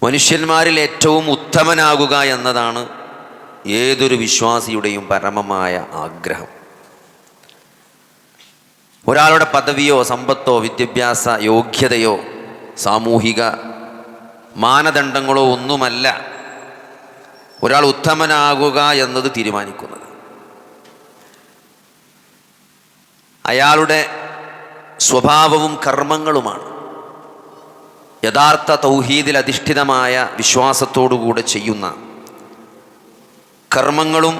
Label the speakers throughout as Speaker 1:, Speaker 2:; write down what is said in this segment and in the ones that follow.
Speaker 1: മനുഷ്യന്മാരിൽ ഏറ്റവും ഉത്തമനാകുക എന്നതാണ് ഏതൊരു വിശ്വാസിയുടെയും പരമമായ ആഗ്രഹം. ഒരാളുടെ പദവിയോ സമ്പത്തോ വിദ്യാഭ്യാസ യോഗ്യതയോ സാമൂഹിക മാനദണ്ഡങ്ങളോ ഒന്നുമല്ല ഒരാൾ ഉത്തമനാകുക എന്നത് തീരുമാനിക്കുന്നത്. അയാളുടെ സ്വഭാവവും കർമ്മങ്ങളുമാണ്. യഥാർത്ഥ തൗഹീദിൽ അധിഷ്ഠിതമായ വിശ്വാസത്തോടുകൂടെ ചെയ്യുന്ന കർമ്മങ്ങളും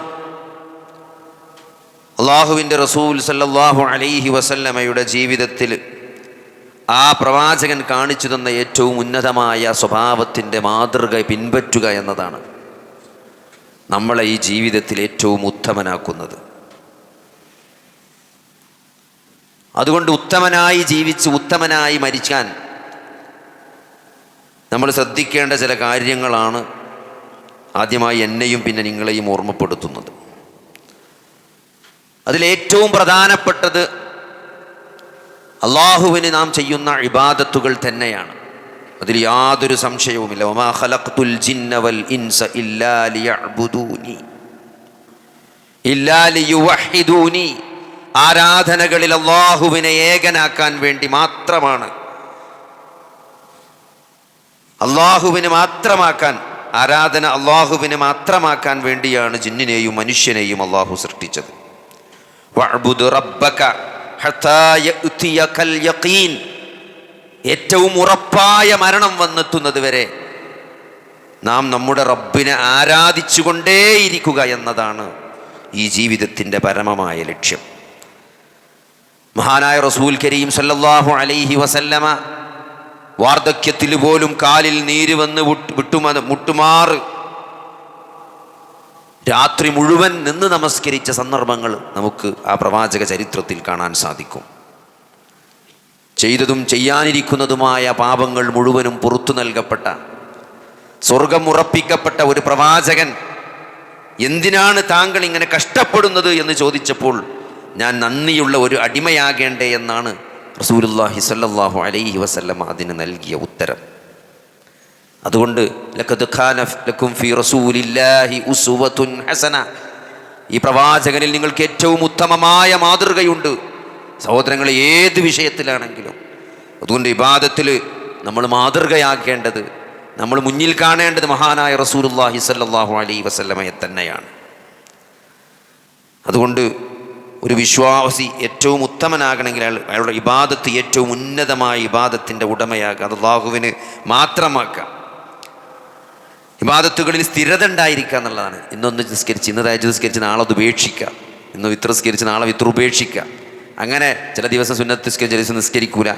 Speaker 1: അള്ളാഹുവിൻ്റെ റസൂൽ സല്ലല്ലാഹു അലൈഹി വസല്ലമയുടെ ജീവിതത്തിൽ ആ പ്രവാചകൻ കാണിച്ചു തന്ന ഏറ്റവും ഉന്നതമായ സ്വഭാവത്തിൻ്റെ മാതൃക പിൻപറ്റുക എന്നതാണ് നമ്മളെ ഈ ജീവിതത്തിൽ ഏറ്റവും ഉത്തമനാക്കുന്നത്. അതുകൊണ്ട് ഉത്തമനായി ജീവിച്ച് ഉത്തമനായി മരിക്കാൻ നമ്മൾ ശ്രദ്ധിക്കേണ്ട ചില കാര്യങ്ങളാണ് ആദ്യമായി എന്നെയും പിന്നെ നിങ്ങളെയും ഓർമ്മപ്പെടുത്തുന്നത്. അതിലേറ്റവും പ്രധാനപ്പെട്ടത് അള്ളാഹുവിന് നാം ചെയ്യുന്ന ഇബാദത്തുകൾ തന്നെയാണ്. അതിൽ യാതൊരു സംശയവുമില്ല. വമാ ഖലഖ്തുൽ ജിന്ന വൽ ഇൻസ ഇല്ലാ ലിയഅ്ബുദൂനി ഇല്ലാ ലിയുവഹിദൂനി. ആരാധനകളിൽ അള്ളാഹുവിനെ ഏകനാക്കാൻ വേണ്ടി മാത്രമാണ്, അള്ളാഹുവിന് മാത്രമാക്കാൻ, ആരാധന അള്ളാഹുവിന് മാത്രമാക്കാൻ വേണ്ടിയാണ് ജിന്നിനെയും മനുഷ്യനെയും അള്ളാഹു സൃഷ്ടിച്ചത്. വഅ്ബുദ് റബ്ബക ഹത്താ യഅ്തിയകൽ യഖീൻ. ഏറ്റവും ഉറപ്പായ മരണം വന്നെത്തുന്നത് വരെ നാം നമ്മുടെ റബ്ബിനെ ആരാധിച്ചുകൊണ്ടേയിരിക്കുക എന്നതാണ് ഈ ജീവിതത്തിൻ്റെ പരമമായ ലക്ഷ്യം. മഹാനായ റസൂൽ കരീം സല്ലല്ലാഹു അലൈഹി വസല്ലമ വാർദ്ധക്യത്തിൽ പോലും കാലിൽ നീര് വന്ന് മുട്ടുമാറ് രാത്രി മുഴുവൻ നിന്ന് നമസ്കരിച്ച സന്ദർഭങ്ങൾ നമുക്ക് ആ പ്രവാചക ചരിത്രത്തിൽ കാണാൻ സാധിക്കും. ചെയ്തതും ചെയ്യാനിരിക്കുന്നതുമായ പാപങ്ങൾ മുഴുവനും പുറത്തു നൽകപ്പെട്ട, സ്വർഗം ഉറപ്പിക്കപ്പെട്ട ഒരു പ്രവാചകൻ എന്തിനാണ് താങ്കൾ ഇങ്ങനെ കഷ്ടപ്പെടുന്നത് എന്ന് ചോദിച്ചപ്പോൾ ഞാൻ നന്ദിയുള്ള ഒരു അടിമയാകേണ്ടേ എന്നാണ് റസൂലുള്ളാഹി സ്വല്ലല്ലാഹു അലൈഹി വസല്ലം അതിന് നൽകിയ ഉത്തരം. അതുകൊണ്ട് ലഖദ് ഖാന ലക്കും ഫീ റസൂലില്ലാഹി ഉസ്വത്തുൻ ഹസന. ഈ പ്രവാചകനിൽ നിങ്ങൾക്ക് ഏറ്റവും ഉത്തമമായ മാതൃകയുണ്ട് സഹോദരങ്ങളെ, ഏത് വിഷയത്തിലാണെങ്കിലും. അതുകൊണ്ട് ഇബാദത്തിൽ നമ്മൾ മാതൃകയാക്കേണ്ടത്, നമ്മൾ മുന്നിൽ കാണേണ്ടത് മഹാനായ റസൂലുള്ളാഹി സ്വല്ലല്ലാഹു അലൈഹി വസല്ലമയെ തന്നെയാണ്. അതുകൊണ്ട് ഒരു വിശ്വാസി ഏറ്റവും ഉത്തമനാകണമെങ്കിൽ അയാളുടെ ഇബാദത്ത് ഏറ്റവും ഉന്നതമായ ഇബാദത്തിൻ്റെ ഉടമയാക്കുക, അത് അല്ലാഹുവിന് മാത്രമാക്കുക. ഇബാദത്തുകളിൽ സ്ഥിരത ഉണ്ടായിരിക്കുക എന്നുള്ളതാണ്. ഇന്നൊന്ന് നിസ്കരിച്ച് ഇന്ന് തഹജ്ജുദ് നിസ്കരിച്ച് നാളെ അത് ഉപേക്ഷിക്കുക, ഇന്ന് വിത്ർ നിസ്കരിച്ച് നാളെ വിത്ർ ഉപേക്ഷിക്കുക. അങ്ങനെ ചില ദിവസം സുന്നത്ത് നിസ്കരിച്ച് ചില ദിവസം നിസ്കരിക്കൂല.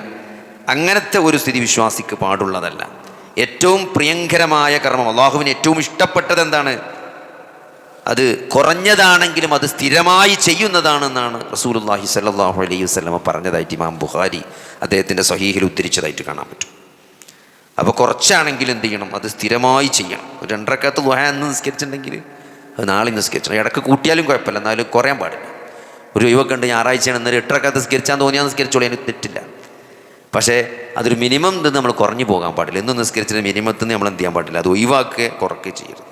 Speaker 1: അങ്ങനത്തെ ഒരു സ്ഥിതി വിശ്വാസിക്ക് പാടുള്ളതല്ല. ഏറ്റവും പ്രിയങ്കരമായ കർമ്മം, അല്ലാഹുവിന് ഏറ്റവും ഇഷ്ടപ്പെട്ടത് എന്താണ്? അത് കുറഞ്ഞതാണെങ്കിലും അത് സ്ഥിരമായി ചെയ്യുന്നതാണെന്നാണ് റസൂലുള്ളാഹി സ്വല്ലല്ലാഹു അലൈഹി വസല്ലം പറഞ്ഞതായിട്ട് ഇമാം ബുഖാരി അദ്ദേഹത്തിൻ്റെ സ്വഹീഹിൽ ഉദ്ധരിച്ചതായിട്ട് കാണാൻ പറ്റും. അപ്പോൾ കുറച്ചാണെങ്കിലും എന്ത് ചെയ്യണം? അത് സ്ഥിരമായി ചെയ്യണം. ഒരു 2 റക്അത്ത് ദുആ എന്ന് നിസ്കരിച്ചിട്ടുണ്ടെങ്കിൽ അത് നാളെ നിസ്കരിക്കണം. ഇടയ്ക്ക് കൂട്ടിയാലും കുഴപ്പമില്ല, എന്നാലും കുറയാൻ പാടില്ല. ഒരു ഒഴിവൊക്കെ ഉണ്ട്, ഞായറാഴ്ചയാണ്, എന്നൊരു 8 റക്അത്ത് നിസ്കരിച്ചാൽ തോന്നിയാൽ നിസ്കരിച്ചോളൂ, എനിക്ക് തെറ്റില്ല. പക്ഷേ അതൊരു മിനിമം നിന്ന് നമ്മൾ കുറഞ്ഞു പോകാൻ പാടില്ല. എന്നും നിസ്കരിച്ചിട്ട് മിനിമത്തിൽ നമ്മൾ എന്ത് ചെയ്യാൻ പാടില്ല, അത് ഒഴിവാക്കുക, കുറയ്ക്കുക ചെയ്യരുത്.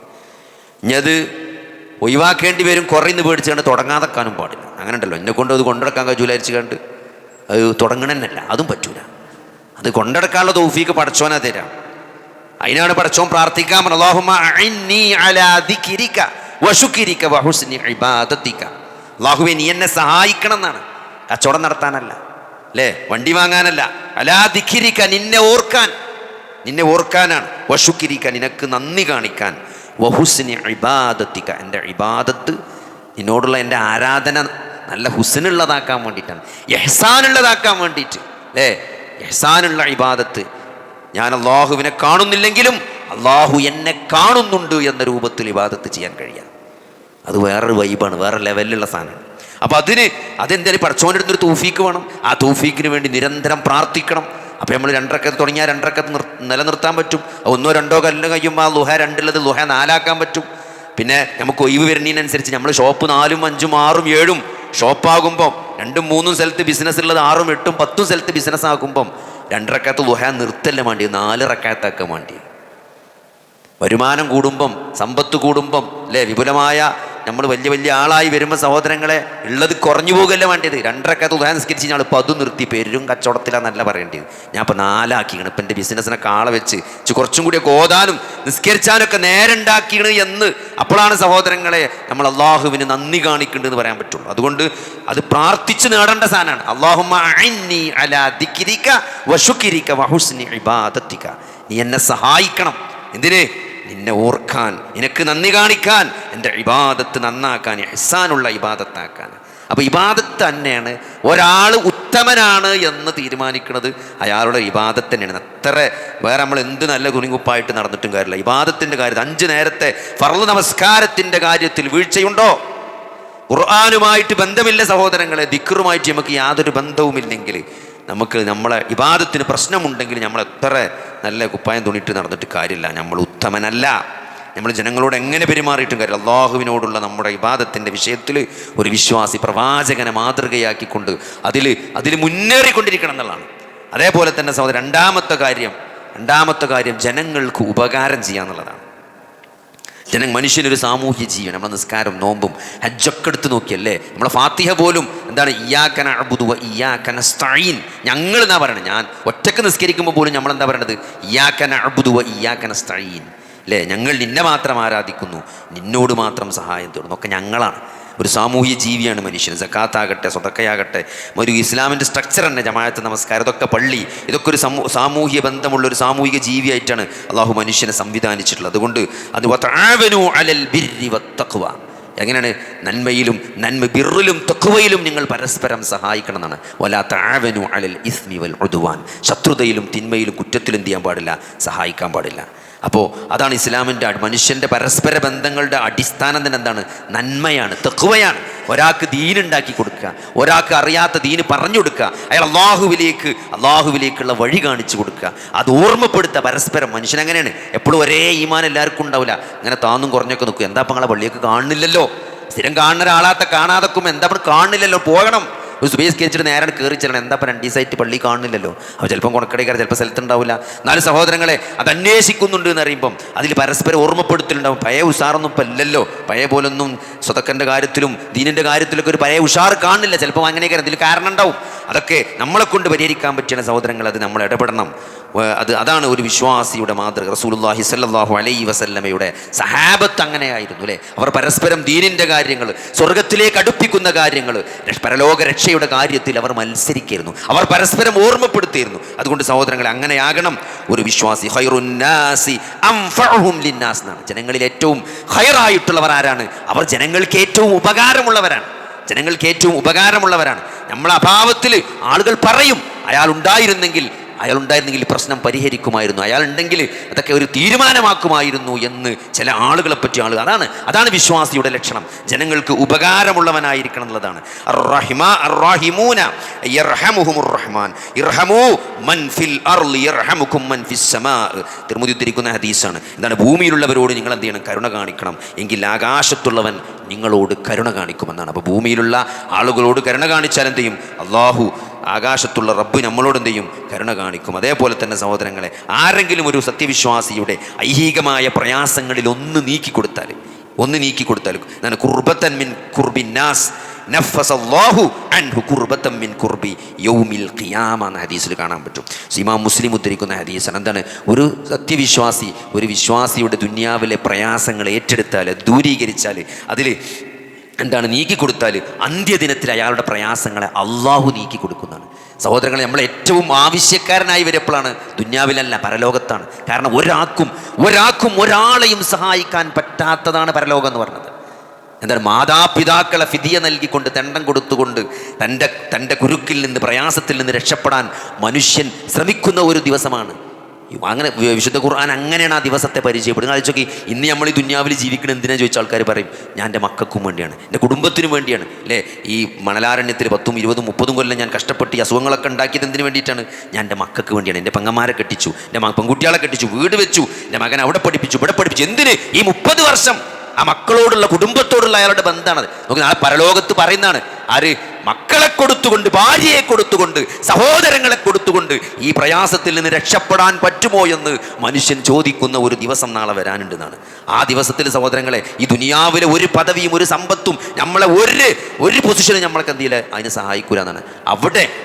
Speaker 1: ഇനി അത് ഒഴിവാക്കേണ്ടി വരും കുറയുന്ന പേടിച്ചുകൊണ്ട് തുടങ്ങാതെക്കാനും പാടില്ല. അങ്ങനെ ഉണ്ടല്ലോ, എന്നെ കൊണ്ട് അത് കൊണ്ടെടുക്കാൻ കഴിയൂലായിരിച്ചു കണ്ട് അത് തുടങ്ങണമെന്നല്ല, അതും പറ്റൂല. അത് കൊണ്ടെടുക്കാനുള്ള തൗഫീക്ക് പടച്ചോനാ തരാം. അതിനാണ് പടച്ചോൻ പ്രാർത്ഥിക്കാൻ അല്ലാഹുമ്മ അഇന്നി അലാ ദിക്രിക വശുക്രിക വഹുസ്നി ഇബാദതിക. അല്ലാഹുവേ നീ എന്നെ സഹായിക്കണം എന്നാണ്, കച്ചവടം നടത്താനല്ല, അല്ലേ, വണ്ടി വാങ്ങാനല്ല. അലാ ദിക്രിക, നിന്നെ ഓർക്കാനാണ്. വശുക്രിക, നിനക്ക് നന്ദി കാണിക്കാൻ. വഹുസ്നി ഇബാദതിക, എൻ്റെ ഇബാദത്ത്, നിന്നോടുള്ള എൻ്റെ ആരാധന നല്ല ഹുസ്നുള്ളതാക്കാൻ വേണ്ടിയിട്ടാണ്, ഇഹ്സാനുള്ളതാക്കാൻ വേണ്ടിയിട്ട്, അല്ലേ. ഇഹ്സാനുള്ള ഇബാദത്ത്. ഞാൻ അള്ളാഹുവിനെ കാണുന്നില്ലെങ്കിലും അള്ളാഹു എന്നെ കാണുന്നുണ്ട് എന്ന രൂപത്തിൽ ഇബാദത്ത് ചെയ്യാൻ കഴിയാം. അത് വേറൊരു വൈബാണ്, വേറെ ലെവലിലുള്ള സാധനമാണ്. അപ്പോൾ അതെന്തായാലും പടച്ചോൻ്റെ അടുത്തൊരു തൗഫീക്ക് വേണം. ആ തൗഫീക്കിന് വേണ്ടി നിരന്തരം പ്രാർത്ഥിക്കണം. അപ്പോൾ നമ്മൾ 2 റക്അത്ത് തുടങ്ങിയാൽ 2 റക്അത്ത് നിലനിർത്താൻ പറ്റും. 1 or 2 കല്ല് കഴിയുമ്പോൾ ആ ലുഹ 2 ലുഹ 4 പറ്റും. പിന്നെ നമുക്ക് ഒഴിവ് വരുന്നതിനനുസരിച്ച് നമ്മൾ ഷോപ്പ് 4, 5, 6, 7 ഷോപ്പാകുമ്പോൾ 2, 3 സ്ഥലത്ത് ബിസിനസ് ഉള്ളത് 6, 8, 10 സ്ഥലത്ത് ബിസിനസ് ആകുമ്പം 2 റക്അത്ത് ലുഹ നിർത്തല്ലേ വേണ്ടി, 4 റക്അത്താക്കാൻ വേണ്ടി. വരുമാനം കൂടുമ്പം, സമ്പത്ത് കൂടുമ്പം, അല്ലേ, വിപുലമായ നമ്മൾ വലിയ വലിയ ആളായി വരുമ്പോൾ സഹോദരങ്ങളെ ഉള്ളത് കുറഞ്ഞു പോകുകയല്ല വേണ്ടത്. 2 റക്അത്ത് ദുആ നിസ്കരിച്ച് ഞാൻ ഇപ്പോൾ അതും നിർത്തി, പെരും കച്ചവടത്തിലാണെന്നല്ല പറയേണ്ടത്. ഞാൻ ഇപ്പോൾ 4 ആക്കിയാണ്. ഇപ്പം എൻ്റെ ബിസിനസ്സിനൊക്കെ ആളെ വെച്ച് കുറച്ചും കൂടിയൊക്കെ ഓതാനും നിസ്കരിച്ചാനൊക്കെ നേരുണ്ടാക്കിയാണ് എന്ന്. അപ്പോഴാണ് സഹോദരങ്ങളെ നമ്മൾ അള്ളാഹുവിന് നന്ദി കാണിക്കേണ്ടതെന്ന് പറയാൻ പറ്റുള്ളൂ. അതുകൊണ്ട് അത് പ്രാർത്ഥിച്ച് നേടേണ്ട സാധനമാണ്. അല്ലാഹുമ്മ അഇന്നി അലാ ദിക്രിക വശുക്രിക വഹുസ്നി ഇബാദതിക. നീ എന്നെ സഹായിക്കണം. എന്തിന്? നിന്നെ ഓർക്കാൻ, നിനക്ക് നന്ദി കാണിക്കാൻ, എൻ്റെ ഇബാദത്ത് നന്നാക്കാൻ, ഇഹ്സാനുള്ള ഇബാദത്താക്കാൻ. അപ്പോൾ ഇബാദത്ത് തന്നെയാണ് ഒരാൾ ഉത്തമനാണ് എന്ന് തീരുമാനിക്കുന്നത് അയാളുടെ ഇബാദത്ത് തന്നെയാണ്. അത്ര വേറെ നമ്മൾ എന്ത് നല്ല കുനിങ്ങുപ്പായിട്ട് നടന്നിട്ടും കാര്യമില്ല. ഇബാദത്തിൻ്റെ കാര്യത്തിൽ 5 നേരത്തെ ഫർള് നമസ്കാരത്തിൻ്റെ കാര്യത്തിൽ വീഴ്ചയുണ്ടോ? ഖുർആനുമായിട്ട് ബന്ധമില്ല സഹോദരങ്ങളെ, ദിക്റുമായിട്ട് നമുക്ക് യാതൊരു ബന്ധവുമില്ലെങ്കിൽ, നമുക്ക് നമ്മളെ ഇബാദത്തിന് പ്രശ്നമുണ്ടെങ്കിൽ നമ്മൾ എത്ര നല്ല കുപ്പായം തുണിയിട്ട് നടന്നിട്ട് കാര്യമില്ല. നമ്മൾ ഉത്തമനല്ല. നമ്മൾ ജനങ്ങളോട് എങ്ങനെ പെരുമാറിയിട്ടും കാര്യം. അള്ളാഹുവിനോടുള്ള നമ്മുടെ ഇബാദത്തിൻ്റെ വിഷയത്തിൽ ഒരു വിശ്വാസി പ്രവാചകനെ മാതൃകയാക്കിക്കൊണ്ട് അതിൽ മുന്നേറിക്കൊണ്ടിരിക്കണം എന്നുള്ളതാണ്. അതേപോലെ തന്നെ സഹോദരൻ രണ്ടാമത്തെ കാര്യം ജനങ്ങൾക്ക് ഉപകാരം ചെയ്യുക എന്നുള്ളതാണ്. മനുഷ്യനൊരു സാമൂഹ്യ ജീവൻ. നമ്മളെ നിസ്കാരം, നോമ്പും ഹജ്ജൊക്കെ എടുത്ത് നോക്കിയല്ലേ, നമ്മളെ ഫാത്തിഹ പോലും എന്താണ്? ഇയ്യാക നഅ്ബുദു വ ഇയ്യാക നസ്തഈൻ. ഞങ്ങൾ എന്നാ പറയണത്. ഞാൻ ഒറ്റക്ക് നിസ്കരിക്കുമ്പോൾ പോലും നമ്മളെന്താ പറയണത്? ഇയ്യാക നഅ്ബുദു വ ഇയ്യാക നസ്തഈൻ, അല്ലേ? ഞങ്ങൾ നിന്നെ മാത്രം ആരാധിക്കുന്നു, നിന്നോട് മാത്രം സഹായം തേടുന്നു. ഒക്കെ ഞങ്ങളാണ്. ഒരു സാമൂഹ്യ ജീവിയാണ് മനുഷ്യൻ. സക്കാത്താകട്ടെ, സ്വതക്കയാകട്ടെ, ഒരു ഇസ്ലാമിൻ്റെ സ്ട്രക്ചർ തന്നെ, ജമാഅത്ത്, നമസ്കാരം, ഇതൊക്കെ പള്ളി, ഇതൊക്കെ ഒരു സാമൂഹ്യ ബന്ധമുള്ള ഒരു സാമൂഹിക ജീവിയായിട്ടാണ് അള്ളാഹു മനുഷ്യനെ സംവിധാനിച്ചിട്ടുള്ളത്. അതുകൊണ്ട് അത് വതആവനു അലൽ ബിർരി വത്തഖ്വ. എങ്ങനെയാണ്? ബിർറിലും തഖ്വയിലും നിങ്ങൾ പരസ്പരം സഹായിക്കണം എന്നാണ്. വലാ തആവനു അലൽ ഇസ്മി വൽ ഉദ്വാൻ. ശത്രുതയിലും തിന്മയിലും കുറ്റത്തിലും എന്ത് ചെയ്യാൻ പാടില്ല? സഹായിക്കാൻ പാടില്ല. അപ്പോൾ അതാണ് ഇസ്ലാമിൻ്റെ മനുഷ്യൻ്റെ പരസ്പര ബന്ധങ്ങളുടെ അടിസ്ഥാനം തന്നെ എന്താണ്? നന്മയാണ്, തഖ്വയാണ്. ഒരാൾക്ക് ദീനുണ്ടാക്കി കൊടുക്കുക, ഒരാൾക്ക് അറിയാത്ത ദീന് പറഞ്ഞു കൊടുക്കുക, അയാൾ അള്ളാഹുവിലേക്കുള്ള വഴി കാണിച്ചു കൊടുക്കുക, അത് ഓർമ്മപ്പെടുത്തുക പരസ്പരം. മനുഷ്യൻ അങ്ങനെയാണ്. എപ്പോഴും ഒരേ ഈമാൻ എല്ലാവർക്കും ഉണ്ടാവില്ല. അങ്ങനെ താന്നും കുറഞ്ഞൊക്കെ നിൽക്കും. എന്താ അപ്പം നിങ്ങളെ പള്ളിയൊക്കെ കാണുന്നില്ലല്ലോ? സ്ഥിരം കാണുന്ന ഒരാളാത്ത കാണാതൊക്കെ എന്താ അപ്പം കാണുന്നില്ലല്ലോ? പോകണം. ഒരു സുബൈസ് കഴിച്ചിട്ട് നേരെ കയറി ചെല്ലണം. എന്താ ഇപ്പം 2 ദിവസമായിട്ട് പള്ളി കാണുന്നില്ലല്ലോ? അപ്പോൾ ചിലപ്പം കൊണക്കടക്കാർ, ചിലപ്പോൾ സ്ഥലത്തുണ്ടാവില്ല. 4 സഹോദരങ്ങളെ അത് അന്വേഷിക്കുന്നുണ്ട് എന്ന് അറിയുമ്പം അതിൽ പരസ്പരം ഓർമ്മപ്പെടുത്തലുണ്ടാവും. പഴയ ഉഷാറൊന്നും ഇപ്പം ഇല്ലല്ലോ. പഴയ പോലൊന്നും സ്വതക്കൻ്റെ കാര്യത്തിലും ദീനിൻ്റെ കാര്യത്തിലൊക്കെ ഒരു പഴയ ഉഷാർ കാണില്ല. ചിലപ്പോൾ അങ്ങനെയൊക്കെ അതിൽ കാരണം ഉണ്ടാവും. അതൊക്കെ നമ്മളെ കൊണ്ട് പരിഹരിക്കാൻ പറ്റുന്ന സഹോദരങ്ങൾ, അത് നമ്മൾ ഇടപെടണം. അതാണ് ഒരു വിശ്വാസിയുടെ മാതൃക. റസൂലുള്ളാഹി സ്വല്ലല്ലാഹു അലൈഹി വസല്ലമയുടെ സഹാബത്ത് അങ്ങനെയായിരുന്നു, അല്ലേ? അവർ പരസ്പരം ദീനിൻ്റെ കാര്യങ്ങൾ, സ്വർഗത്തിലേക്ക് അടുപ്പിക്കുന്ന കാര്യങ്ങൾ, പരലോക രക്ഷയുടെ കാര്യത്തിൽ അവർ മത്സരിക്കായിരുന്നു. അവർ പരസ്പരം ഓർമ്മപ്പെടുത്തിയിരുന്നു. അതുകൊണ്ട് സഹോദരങ്ങളെ, അങ്ങനെയാകണം ഒരു വിശ്വാസി. ഖൈറുന്നാസി അൻഫഉഹും ലിന്നാസ് എന്നാണ്. ജനങ്ങളിൽ ഏറ്റവും ഖൈറായിട്ടുള്ളവർ ആരാണ്? അവർ ജനങ്ങൾക്ക് ഏറ്റവും ഉപകാരമുള്ളവരാണ്. നമ്മളെ അഭാവത്തിൽ ആളുകൾ പറയും, അയാളുണ്ടായിരുന്നെങ്കിൽ പ്രശ്നം പരിഹരിക്കുമായിരുന്നു, അയാളുണ്ടെങ്കിൽ അതൊക്കെ ഒരു തീരുമാനമാക്കുമായിരുന്നു എന്ന് ചില ആളുകളെ പറ്റി അതാണ് വിശ്വാസിയുടെ ലക്ഷണം. ജനങ്ങൾക്ക് ഉപകാരമുള്ളവനായിരിക്കണം എന്നുള്ളതാണ്. തിർമുദി ഉദ്ധരിക്കുന്ന ഹദീസാണ്. എന്താണ്? ഭൂമിയിലുള്ളവരോട് നിങ്ങൾ എന്ത് ചെയ്യണം? കരുണ കാണിക്കണം, എങ്കിൽ ആകാശത്തുള്ളവൻ നിങ്ങളോട് കരുണ കാണിക്കുമെന്നാണ്. അപ്പോൾ ഭൂമിയിലുള്ള ആളുകളോട് കരുണ കാണിച്ചാൽ എന്ത് ചെയ്യും? അള്ളാഹു, ആകാശത്തുള്ള റബ്ബ് നമ്മളോട് എന്ത് ചെയ്യും? കരുണ കാണിക്കും. അതേപോലെ തന്നെ സഹോദരങ്ങളെ, ആരെങ്കിലും ഒരു സത്യവിശ്വാസിയുടെ ഐഹികമായ പ്രയാസങ്ങളിൽ ഒന്ന് നീക്കിക്കൊടുത്താൽ എന്നാണ് ഖുർബത്തൻ മിൻ ഖുർബിന്നാസ് നഫ്ഫസല്ലാഹു അൻഹു ഖുർബത്തൻ മിൻ ഖുർബി യൗമിൽ ഖിയാമ എന്ന ഹദീസിൽ കാണാൻ പറ്റും. ഇമാം മുസ്ലിം ഉദ്ധരിക്കുന്ന ഹദീസാണ്. എന്താണ്? ഒരു സത്യവിശ്വാസി ഒരു വിശ്വാസിയുടെ ദുനിയാവിലെ പ്രയാസങ്ങൾ ഏറ്റെടുത്താൽ, ദൂരീകരിച്ചാൽ, അതിൽ എന്താണ് നീക്കിക്കൊടുത്താൽ, അന്ത്യദിനത്തിൽ അയാളുടെ പ്രയാസങ്ങളെ അള്ളാഹു നീക്കിക്കൊടുക്കുന്നതാണ്. സഹോദരങ്ങളെ, നമ്മൾ ഏറ്റവും ആവശ്യക്കാരനായി വരപ്പോഴാണ് ദുന്യാവിലല്ല, പരലോകത്താണ്. കാരണം ഒരാൾക്കും ഒരാളെയും സഹായിക്കാൻ പറ്റാത്തതാണ് പരലോകം എന്ന് പറഞ്ഞത്. എന്താണ്? മാതാപിതാക്കളെ ഫിദിയ നൽകിക്കൊണ്ട്, ദണ്ഡം കൊടുത്തുകൊണ്ട് തൻ്റെ കുരുക്കിൽ നിന്ന്, പ്രയാസത്തിൽ നിന്ന് രക്ഷപ്പെടാൻ മനുഷ്യൻ ശ്രമിക്കുന്ന ഒരു ദിവസമാണ്. അങ്ങനെ വിശുദ്ധ ഖുർആൻ അങ്ങനെയാണ് ആ ദിവസത്തെ പരിചയപ്പെടുന്നത്. ആലോചിച്ചോക്കി, ഇന്ന് നമ്മൾ ഈ ദുന്യാവിൽ ജീവിക്കണം എന്തിനാ ചോദിച്ച ആൾക്കാർ പറയും, ഞാൻ എൻ്റെ മക്കൾക്കും വേണ്ടിയാണ്, എൻ്റെ കുടുംബത്തിനും വേണ്ടിയാണ്, അല്ലേ? ഈ മണലാരണ്യത്തിൽ 10, 20, 30 കൊല്ലം ഞാൻ കഷ്ടപ്പെട്ട് ഈ അസുഖങ്ങളൊക്കെ ഉണ്ടാക്കിയത് എന്തിനു വേണ്ടിയിട്ടാണ്? ഞാൻ എൻ്റെ മക്കൾക്ക് വേണ്ടിയാണ്. എൻ്റെ പെങ്ങന്മാരെ കെട്ടിച്ചു, എൻ്റെ പെൺകുട്ടികളെ കെട്ടിച്ചു, വീട് വെച്ചു, എൻ്റെ മകൻ അവിടെ പഠിപ്പിച്ചു, ഇവിടെ പഠിപ്പിച്ചു. എന്തിന്? ഈ 30 വർഷം ആ മക്കളോടുള്ള, കുടുംബത്തോടുള്ള അയാളുടെ ബന്ധമാണത്. നോക്കി, നാളെ പരലോകത്ത് പറയുന്നതാണ്, ആര്? മക്കളെ കൊടുത്തുകൊണ്ട്, ഭാര്യയെ കൊടുത്തുകൊണ്ട്, സഹോദരങ്ങളെ കൊടുത്തുകൊണ്ട് ഈ പ്രയാസത്തിൽ നിന്ന് രക്ഷപ്പെടാൻ പറ്റുമോ എന്ന് മനുഷ്യൻ ചോദിക്കുന്ന ഒരു ദിവസം നാളെ വരാനുണ്ടെന്നാണ്. ആ ദിവസത്തിൽ സഹോദരങ്ങളെ, ഈ ദുനിയാവിലെ ഒരു പദവിയും ഒരു സമ്പത്തും നമ്മളെ ഒരു പൊസിഷനും നമ്മൾക്ക് എന്ത് ചെയ്യില്ല, അതിനെ സഹായിക്കൂല എന്നാണ്.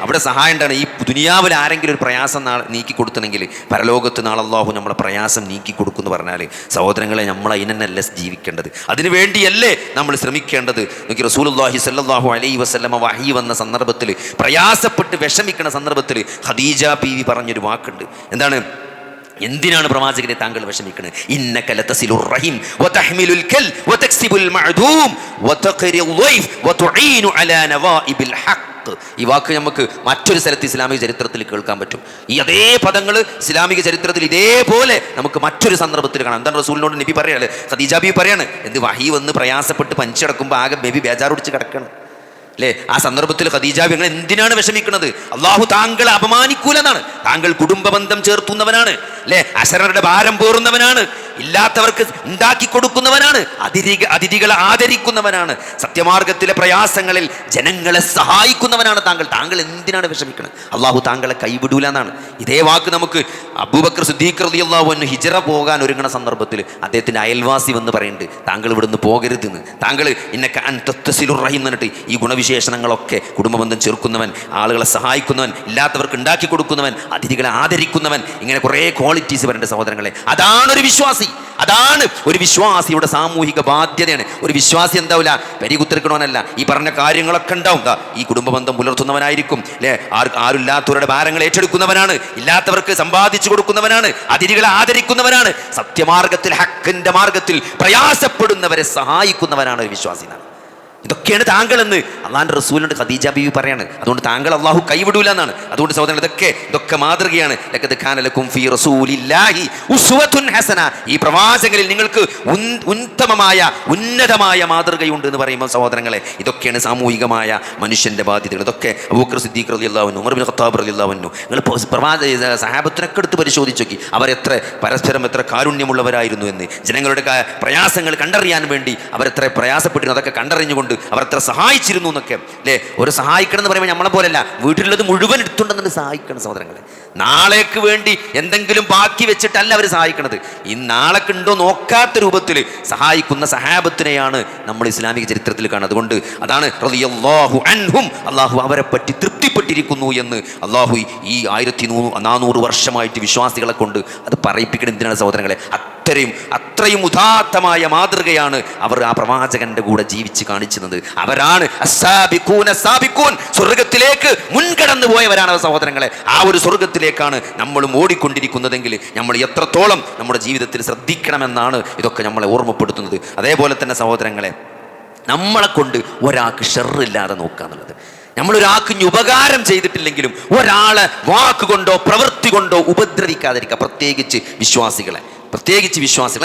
Speaker 1: അവിടെ സഹായം ഉണ്ടാണ്. ഈ ദുനിയാവിൽ ആരെങ്കിലും ഒരു പ്രയാസം നീക്കി കൊടുത്തണമെങ്കിൽ പരലോകത്ത് നാളെ അല്ലാഹു നമ്മളെ പ്രയാസം നീക്കി കൊടുക്കുമെന്ന് പറഞ്ഞാൽ സഹോദരങ്ങളെ, നമ്മൾ അതിനല്ല ജീവിക്കേണ്ടത്, അതിനു വേണ്ടിയല്ലേ നമ്മൾ ശ്രമിക്കേണ്ടത്. നോക്കി, റസൂലുള്ളാഹി സ്വല്ലല്ലാഹു അലൈഹി വസല്ലമ വഹി വന്ന സന്ദർഭത്തിൽ, പ്രയാസപ്പെട്ട് വിഷമിക്കുന്ന സന്ദർഭത്തിൽ ഖദീജ ബീവി പറഞ്ഞൊരു വാക്കുണ്ട്. എന്താണ്? എന്തിനാണ് പ്രവാചകരെ താങ്കൾ വിഷമിക്കുന്നത്? ഇന്നക ലതസിലുർ റഹിം വതഹ്മിലുൽ കൽ വതക്സിബുൽ മഅദൂം വതഖരിൽ ളൈഫ് വതുഈനു അലാ നവാഇബിൽ ഹഖ്. ഈ വാക്ക് നമുക്ക് മറ്റൊരു സ്ഥലത്ത് ഇസ്ലാമിക ചരിത്രത്തിൽ കേൾക്കാൻ പറ്റും. ഈ അതേ പദങ്ങൾ ഇസ്ലാമിക ചരിത്രത്തിൽ ഇതേപോലെ നമുക്ക് മറ്റൊരു സന്ദർഭത്തിൽ കാണാം. എന്താണ് റസൂലിനോട് നബി പറയാണ്, ഖദീജ ബീവി പറയാണ്, എന്ത് വഹി വന്ന് പ്രയാസപ്പെട്ട് പഞ്ചടക്കുമ്പോൾ ആകെ ബേബി ബേജാറൊടിച്ച് കിടക്കണം അല്ലേ? ആ സന്ദർഭത്തിൽ ഖദീജ ബീവി, നിങ്ങൾ എന്തിനാണ് വിഷമിക്കുന്നത്? അള്ളാഹു താങ്കളെ അപമാനിക്കൂലെന്നാണ്. താങ്കൾ കുടുംബ ബന്ധം ചേർത്തുന്നവനാണ് അല്ലേ? അശരണരുടെ ഭാരം പേറുന്നവനാണ്, ഇല്ലാത്തവർക്ക് ഉണ്ടാക്കി കൊടുക്കുന്നവനാണ്, അതിഥികളെ ആദരിക്കുന്നവനാണ്, സത്യമാർഗത്തിലെ പ്രയാസങ്ങളിൽ ജനങ്ങളെ സഹായിക്കുന്നവനാണ് താങ്കൾ എന്തിനാണ് വിഷമിക്കുന്നത്? അള്ളാഹു താങ്കളെ കൈവിടൂല എന്നാണ്. ഇതേ വാക്ക് നമുക്ക് അബൂബക്കർ സിദ്ദീഖ് റളിയല്ലാഹു അൻഹു ഹിജ്റ പോകാൻ ഒരുങ്ങുന്ന സന്ദർഭത്തിൽ അദ്ദേഹത്തിൻ്റെ അയൽവാസി വന്ന് പറയുന്നുണ്ട്, താങ്കൾ ഇവിടുന്ന് പോകരുതെന്ന്. താങ്കൾ ഇന്നക അൻതസിലുർ റഹീം എന്നിട്ട് ഈ ഗുണവിശേഷണങ്ങളൊക്കെ, കുടുംബബന്ധം ചെറുക്കുന്നവൻ, ആളുകളെ സഹായിക്കുന്നവൻ, ഇല്ലാത്തവർക്ക് ഉണ്ടാക്കി കൊടുക്കുന്നവൻ, അതിഥികളെ ആദരിക്കുന്നവൻ, ഇങ്ങനെ കുറേ ക്വാളിറ്റീസ് വരേണ്ട സഹോദരങ്ങളെ. അതാണ് ഒരു വിശ്വാസി. അതാണ് ഒരു വിശ്വാസിയുടെ സാമൂഹിക ബാധ്യതയാണ്. ഒരു വിശ്വാസി എന്താവില്ല, പരികുത്തിരിക്കണമെന്നല്ല, ഈ പറഞ്ഞ കാര്യങ്ങളൊക്കെ ഉണ്ടാവും. ഈ കുടുംബബന്ധം പുലർത്തുന്നവനായിരിക്കും അല്ലേ? ആരുമില്ലാത്തവരുടെ ഭാരങ്ങൾ ഏറ്റെടുക്കുന്നവനാണ്, ഇല്ലാത്തവർക്ക് സമ്പാദിച്ചു കൊടുക്കുന്നവനാണ്, അതിഥികളെ ആദരിക്കുന്നവനാണ്, സത്യമാർഗത്തിൽ ഹക്കിന്റെ മാർഗത്തിൽ പ്രയാസപ്പെടുന്നവരെ സഹായിക്കുന്നവനാണ് ഒരു വിശ്വാസി. ഇതൊക്കെയാണ് താങ്കളെന്ന് അള്ളാഹുവിൻ്റെ റസൂലിനോട് ഖദീജ ബീവി പറയാണ്. അതുകൊണ്ട് താങ്കൾ അള്ളാഹു കൈവിടൂല എന്നാണ്. അതുകൊണ്ട് സഹോദരൻ, ഇതൊക്കെ മാതൃകയാണ്. ലഖദ് കാന ലക്കും ഫീ റസൂലില്ലാഹി ഉസ്വത്തുൻ ഹസന. ഈ പ്രവാചകനിൽ നിങ്ങൾക്ക് ഉത്തമമായ ഉന്നതമായ മാതൃകയുണ്ട് എന്ന് പറയുമ്പോൾ സഹോദരങ്ങളെ, ഇതൊക്കെയാണ് സാമൂഹികമായ മനുഷ്യന്റെ ബാധ്യതകൾ. ഇതൊക്കെ അബൂബക്കർ സിദ്ദീഖ് റളിയല്ലാഹു അൻഹു, ഉമർ ഇബ്നു ഖത്താബ് റളിയല്ലാഹു അൻഹു, നിങ്ങൾ സഹാബത്തിനൊക്കെ എടുത്ത് പരിശോധിച്ച് നോക്കി, പരസ്പരം എത്ര കാരുണ്യമുള്ളവരായിരുന്നു എന്ന്. ജനങ്ങളുടെ പ്രയാസങ്ങൾ കണ്ടറിയാൻ വേണ്ടി അവരെത്ര പ്രയാസപ്പെട്ടിരുന്നു, അതൊക്കെ കണ്ടറിഞ്ഞുകൊണ്ട് അവർ എത്ര സഹായിച്ചിരുന്നു എന്നൊക്കെ അല്ലേ? ഒരു സഹായിക്കണം എന്ന് പറയുമ്പോൾ നമ്മളെ പോലെയല്ല, വീട്ടിലുള്ളത് മുഴുവൻ എടുത്തുണ്ടെന്ന് സഹായിക്കണം സഹോദരങ്ങളെ. നാളേക്ക് വേണ്ടി എന്തെങ്കിലും ബാക്കി വെച്ചിട്ടല്ല അവർ സഹായിക്കണത്. ഈ നാളേക്ക് ഉണ്ടോ നോക്കാത്ത രൂപത്തിൽ സഹായിക്കുന്ന സഹാബത്തിനെയാണ് നമ്മൾ ഇസ്ലാമിക ചരിത്രത്തിൽ കാണുന്നത്. അതുകൊണ്ട് അതാണ് റളിയല്ലാഹു അൻഹും, അള്ളാഹു അവരെ പറ്റി തൃപ്തിപ്പെട്ടിരിക്കുന്നു എന്ന് അള്ളാഹു ഈ 1400 വർഷമായിട്ട് വിശ്വാസികളെ കൊണ്ട് അത് പറയിപ്പിക്കണം. എന്തിനാണ് സഹോദരങ്ങളെ? അത്രയും ഉദാത്തമായ മാതൃകയാണ് അവർ ആ പ്രവാചകന്റെ കൂടെ ജീവിച്ച് കാണിച്ചത്. അവരാണ് സ്വർഗത്തിലേക്ക് മുൻകടന്നു പോയവരാണ് സഹോദരങ്ങളെ. ആ ഒരു സ്വർഗത്തിലേക്കാണ് നമ്മളും ഓടിക്കൊണ്ടിരിക്കുന്നതെങ്കിൽ നമ്മൾ എത്രത്തോളം നമ്മുടെ ജീവിതത്തിൽ ശ്രദ്ധിക്കണമെന്നാണ് ഇതൊക്കെ നമ്മളെ ഓർമ്മപ്പെടുത്തുന്നത്. അതേപോലെ തന്നെ സഹോദരങ്ങളെ, നമ്മളെ കൊണ്ട് ഒരാൾക്ക് ഷെറില്ലാതെ നോക്കുക എന്നുള്ളത്. നമ്മളൊരാൾക്ക് ഉപകാരം ചെയ്തിട്ടില്ലെങ്കിലും ഒരാളെ വാക്കുകൊണ്ടോ പ്രവൃത്തി കൊണ്ടോ ഉപദ്രവിക്കാതിരിക്കുക. പ്രത്യേകിച്ച് വിശ്വാസികളെ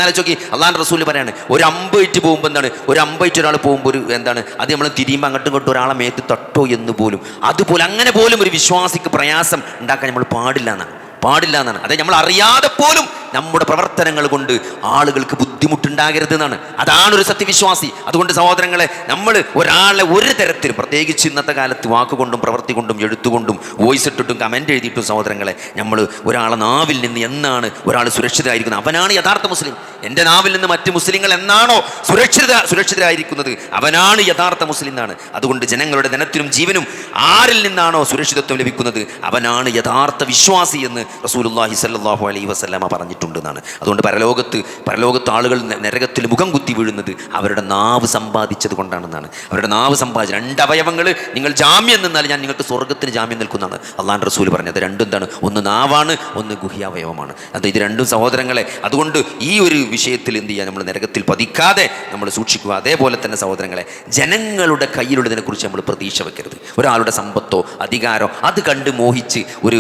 Speaker 1: ആലോചിച്ച് അള്ളാഹുവിൻ്റെ റസൂൽ പറയാണ്, ഒരു അമ്പയിട്ട് പോകുമ്പോൾ എന്താണ്, ഒരു അമ്പയിട്ട് ഒരാൾ പോകുമ്പോൾ ഒരു എന്താണ്, അത് നമ്മൾ തിരിയുമ്പോൾ അങ്ങോട്ടും ഇങ്ങോട്ടും ഒരാളെ മേത്ത് തട്ടോ എന്ന് പോലും, അതുപോലെ അങ്ങനെ പോലും ഒരു വിശ്വാസിക്ക് പ്രയാസം ഉണ്ടാക്കാൻ നമ്മൾ പാടില്ല എന്നാണ്. അതെ, നമ്മൾ അറിയാതെ പോലും നമ്മുടെ പ്രവർത്തനങ്ങൾ കൊണ്ട് ആളുകൾക്ക് ബുദ്ധിമുട്ടുണ്ടാകരുത് എന്നാണ്. അതാണ് ഒരു സത്യവിശ്വാസി. അതുകൊണ്ട് സഹോദരങ്ങളെ, നമ്മൾ ഒരാളെ ഒരു തരത്തിലും, പ്രത്യേകിച്ച് ഇന്നത്തെ കാലത്ത് വാക്കുകൊണ്ടും പ്രവൃത്തി കൊണ്ടും എഴുത്തുകൊണ്ടും വോയിസ് ഇട്ടിട്ടും കമൻ്റ് എഴുതിയിട്ടും സഹോദരങ്ങളെ, നമ്മൾ ഒരാളെ നാവിൽ നിന്ന് എന്നാണ് ഒരാൾ സുരക്ഷിതരായിരിക്കുന്നത് അവനാണ് യഥാർത്ഥ മുസ്ലിം. എൻ്റെ നാവിൽ നിന്ന് മറ്റ് മുസ്ലിങ്ങൾ എന്നാണോ സുരക്ഷിതരായിരിക്കുന്നത് അവനാണ് യഥാർത്ഥ മുസ്ലിം എന്നാണ്. അതുകൊണ്ട് ജനങ്ങളുടെ ധനത്തിനും ജീവനും ആരിൽ നിന്നാണോ സുരക്ഷിതത്വം ലഭിക്കുന്നത് അവനാണ് യഥാർത്ഥ വിശ്വാസി എന്ന് റസൂലുള്ളാഹി സ്വല്ലല്ലാഹു അലൈഹി വസല്ലമ പറഞ്ഞിട്ടുണ്ടെന്നാണ്. അതുകൊണ്ട് പരലോകത്ത് ആളുകൾ നരകത്തിൽ മുഖം കുത്തി വീഴുന്നത് അവരുടെ നാവ് സമ്പാദിച്ചത് കൊണ്ടാണെന്നാണ്. അവരുടെ നാവ് സമ്പാദിച്ച 2 അവയവങ്ങൾ നിങ്ങൾ ജാമ്യം നിന്നാൽ ഞാൻ നിങ്ങൾക്ക് സ്വർഗത്തിന് ജാമ്യം നിൽക്കുന്നതാണ് അള്ളാഹുവിൻ്റെ റസൂൽ പറഞ്ഞത്. രണ്ടും എന്താണ്? ഒന്ന് നാവാണ്, ഒന്ന് ഗുഹ്യാവയവമാണ്. ഇത് രണ്ടും സഹോദരങ്ങളെ, അതുകൊണ്ട് ഈ ഒരു വിഷയത്തിൽ എന്ത് ചെയ്യുക, നമ്മൾ നരകത്തിൽ പതിക്കാതെ നമ്മൾ സൂക്ഷിക്കുക. അതേപോലെ തന്നെ സഹോദരങ്ങളെ, ജനങ്ങളുടെ കയ്യിലുള്ളതിനെക്കുറിച്ച് നമ്മൾ പ്രതീക്ഷ വെക്കരുത്. ഒരാളുടെ സമ്പത്തോ അധികാരോ അത് കണ്ട് മോഹിച്ച് ഒരു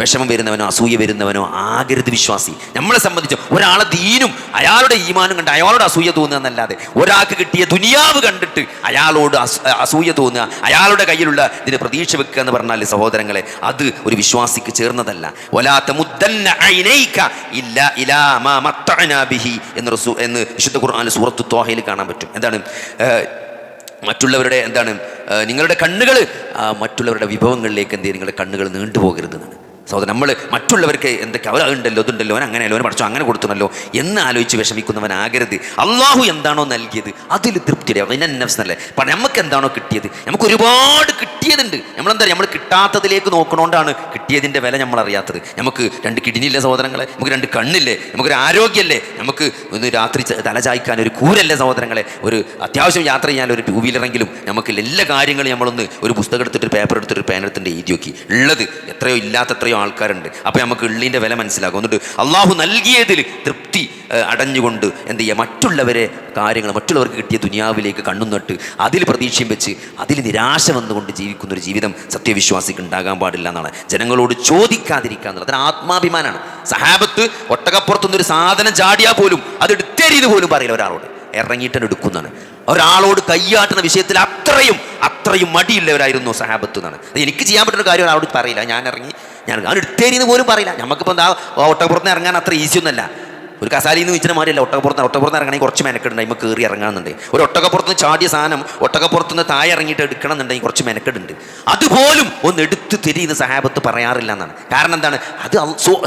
Speaker 1: വിഷമം വരുന്നവനോ അസൂയ വരുന്നവനോ ആകരുത് വിശ്വാസി. നമ്മളെ സംബന്ധിച്ച് ഒരാളെ ദീനും അയാളുടെ ഈമാനും കണ്ട് അയാളോട് അസൂയ തോന്നുക എന്നല്ലാതെ, ഒരാൾക്ക് കിട്ടിയ ദുനിയാവ് കണ്ടിട്ട് അയാളോട് അസൂയ തോന്നുക, അയാളുടെ കയ്യിലുള്ള ഇതിന് പ്രതീക്ഷ വെക്കുക എന്ന് പറഞ്ഞാൽ സഹോദരങ്ങളെ, അത് ഒരു വിശ്വാസിക്ക് ചേർന്നതല്ല. എന്ന് വിശുദ്ധ ഖുർആനിൽ സൂറത്തു ത്വാഹയിൽ കാണാൻ പറ്റും. മറ്റുള്ളവരുടെ നിങ്ങളുടെ കണ്ണുകൾ മറ്റുള്ളവരുടെ വിഭവങ്ങളിലേക്ക് എന്ത് ചെയ്യും, നിങ്ങളുടെ കണ്ണുകൾ നീണ്ടുപോകരുതെന്നാണ്. സഹോദരൻ, നമ്മൾ മറ്റുള്ളവർക്ക് എന്തൊക്കെ അവരുണ്ടല്ലോ അതുണ്ടല്ലോ അവൻ അങ്ങനെയല്ലോ അവൻ പഠിച്ചോ അങ്ങനെ കൊടുത്തണല്ലോ എന്ന് ആലോചിച്ച് വിഷമിക്കുന്നവനാകരുത്. അള്ളാഹു എന്താണോ നൽകിയത് അതിൽ തൃപ്തിയുടെ നഫ്സല്ലേ. അപ്പം നമുക്ക് എന്താണോ കിട്ടിയത്, നമുക്ക് ഒരുപാട് കിട്ടിയതുണ്ട്. നമ്മളെന്താ നമ്മൾ കിട്ടാത്തതിലേക്ക് നോക്കണോണ്ടാണ് കിട്ടിയതിൻ്റെ വില നമ്മൾ അറിയാത്തത്. നമുക്ക് 2 കിഡ്നിയില്ലേ സഹോദരങ്ങളെ, നമുക്ക് 2 കണ്ണില്ലേ, നമുക്കൊരു ആരോഗ്യമല്ലേ, നമുക്ക് ഒന്ന് രാത്രി തലചായ്ക്കാൻ ഒരു കൂരല്ലേ സഹോദരങ്ങളെ, ഒരു അത്യാവശ്യം യാത്ര ചെയ്യാൻ ഒരു 2 വീലറെങ്കിലും നമുക്ക് എല്ലാ കാര്യങ്ങളും നമ്മളൊന്ന് ഒരു പുസ്തകം എടുത്തിട്ട് പേപ്പർ എടുത്തിട്ട് പേൻ എടുത്തിട്ട് എഴുതി നോക്കി. ഉള്ളത് എത്രയോ ഇല്ലാത്ത എത്രയോ ആൾക്കാരുണ്ട്. അപ്പോൾ നമുക്ക് ഉള്ളിൻ്റെ വില മനസ്സിലാകും. എന്നിട്ട് അള്ളാഹു നൽകിയതിൽ തൃപ്തി അടഞ്ഞുകൊണ്ട് എന്ത് ചെയ്യുക, മറ്റുള്ളവരെ കാര്യങ്ങൾ മറ്റുള്ളവർക്ക് കിട്ടിയ ദുനിയാവിലേക്ക് കണ്ണും നട്ട് അതിൽ പ്രതീക്ഷയും വെച്ച് അതിൽ നിരാശ വന്നുകൊണ്ട് ജീവിക്കുന്നൊരു ജീവിതം സത്യവിശ്വാസിക്ക് ഉണ്ടാകാൻ പാടില്ല എന്നാണ്. ജനങ്ങളോട് ചോദിക്കാതിരിക്കുക എന്നുള്ളത് അതിന് ആത്മാഭിമാനമാണ്. സഹാബത്ത് ഒട്ടകപ്പുറത്തുനിന്നൊരു സാധനം ചാടിയാൽ പോലും അത് എടുത്തേരിയത് പോലും പറയില്ല, ഒരാളോട് ഇറങ്ങിയിട്ടാണ് എടുക്കുന്നതാണ്. ഒരാളോട് കയ്യാട്ടുന്ന വിഷയത്തിൽ അത്രയും മടിയുള്ളവരായിരുന്നു സഹാബത്ത് എന്നാണ്. എനിക്ക് ചെയ്യാൻ പറ്റുന്ന കാര്യം ഒരാളോട് പറയില്ല, ഞാൻ എടുത്തേരിന്ന് പോലും പറയില്ല. നമുക്കിപ്പോൾ എന്താ ഒട്ടകപ്പുറത്ത് ഇറങ്ങാൻ അത്ര ഈസി ഒന്നല്ല. ഒരു കസാലിയിൽ നിന്ന് വെച്ചിട്ട് മാറിയല്ല, ഒട്ടകപ്പുറത്ത് ഇറങ്ങണമെങ്കിൽ കുറച്ച് മെനക്കെടുണ്ട്. നമുക്ക് കയറി ഇറങ്ങാമെന്നുണ്ട്. ഒരു ഒട്ടകപ്പുറത്ത് ചാടിയ സാധനം ഒട്ടകപ്പുറത്തുനിന്ന് താഴെ ഇറങ്ങിയിട്ട് എടുക്കണം എന്നുണ്ടെങ്കിൽ കുറച്ച് മെനക്കെടുണ്ട്. അതുപോലും ഒന്ന് എടുത്ത് തിരിയുന്ന സഹാബത്ത് പറയാറില്ല എന്നാണ്. കാരണം എന്താണ്, അത്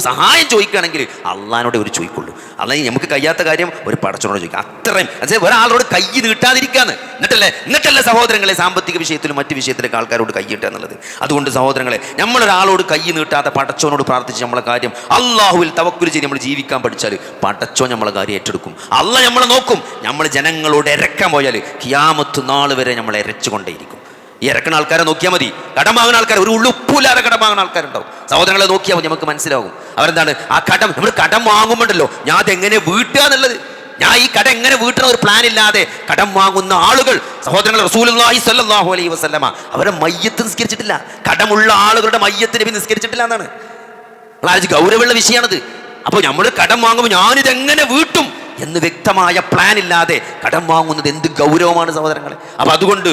Speaker 1: സഹായം ചോദിക്കുകയാണെങ്കിൽ അള്ളാഹിനോട് ഒരു ചോദിക്കുള്ളൂ. അല്ലെങ്കിൽ നമുക്ക് കഴിയാത്ത കാര്യം ഒരു പടച്ചോനോട് ചോദിക്കുക. അത്രയും ഒരാളോട് കൈ നീട്ടാതിരിക്കാന്ന്. എന്നിട്ടല്ലേ സഹോദരങ്ങളെ സാമ്പത്തിക വിഷയത്തിലും മറ്റു വിഷയത്തിലൊക്കെ ആൾക്കാരോട് കൈ നീട്ടുക എന്നുള്ളത്. അതുകൊണ്ട് സഹോദരങ്ങളെ, നമ്മളൊരാളോട് കൈ നീട്ടാതെ പടച്ചോനോട് പ്രാർത്ഥിച്ച് നമ്മളെ കാര്യം അള്ളാഹുവിൽ തവക്കുൽ ചെയ്ത് നമ്മൾ ജീവിക്കാൻ പഠിച്ചാൽ പടച്ചോ നമ്മളെ കാര്യം ഏറ്റെടുക്കും. അള്ളാഹ് നമ്മളെ നോക്കും. നമ്മൾ ജനങ്ങളോട് ഇരക്കാൻ പോയാൽ ഖിയാമത്ത് നാൾ വരെ നമ്മളെ ഇരച്ചുകൊണ്ടേയിരിക്കും. ഈ ഇരക്കുന്ന ആൾക്കാരെ നോക്കിയാൽ മതി. കടം വാങ്ങുന്ന ആൾക്കാർ, ഒരു ഉളുപ്പില്ലാതെ കടം വാങ്ങുന്ന ആൾക്കാരുണ്ടാവും. സഹോദരങ്ങളെ നോക്കിയാൽ മതി, നമുക്ക് മനസ്സിലാവും അവരെന്താണ്. ആ നമ്മൾ കടം വാങ്ങുമ്പോണ്ടല്ലോ, ഞാൻ അതെങ്ങനെ വീട്ടുക എന്നുള്ളത്, ഞാൻ ഈ കടം എങ്ങനെ വീട്ടണ ഒരു പ്ലാൻ ഇല്ലാതെ കടം വാങ്ങുന്ന ആളുകൾ സഹോദരങ്ങൾ, റസൂലുള്ളാഹി സ്വല്ലല്ലാഹു അലൈഹി വസല്ലമ അവരെ മയ്യത്ത് നിസ്കരിച്ചിട്ടില്ല. കടമുള്ള ആളുകളുടെ മയ്യത്ത് നബി നിസ്കരിച്ചിട്ടില്ല എന്നാണ്. ഗൗരവമുള്ള വിഷയമാണത്. അപ്പോൾ നമ്മൾ കടം വാങ്ങുമ്പോൾ ഞാനിതെങ്ങനെ വീട്ടും എന്ന് വ്യക്തമായ പ്ലാൻ ഇല്ലാതെ കടം വാങ്ങുന്നത് എന്ത് ഗൗരവമാണ് സഹോദരങ്ങളെ. അപ്പോൾ അതുകൊണ്ട്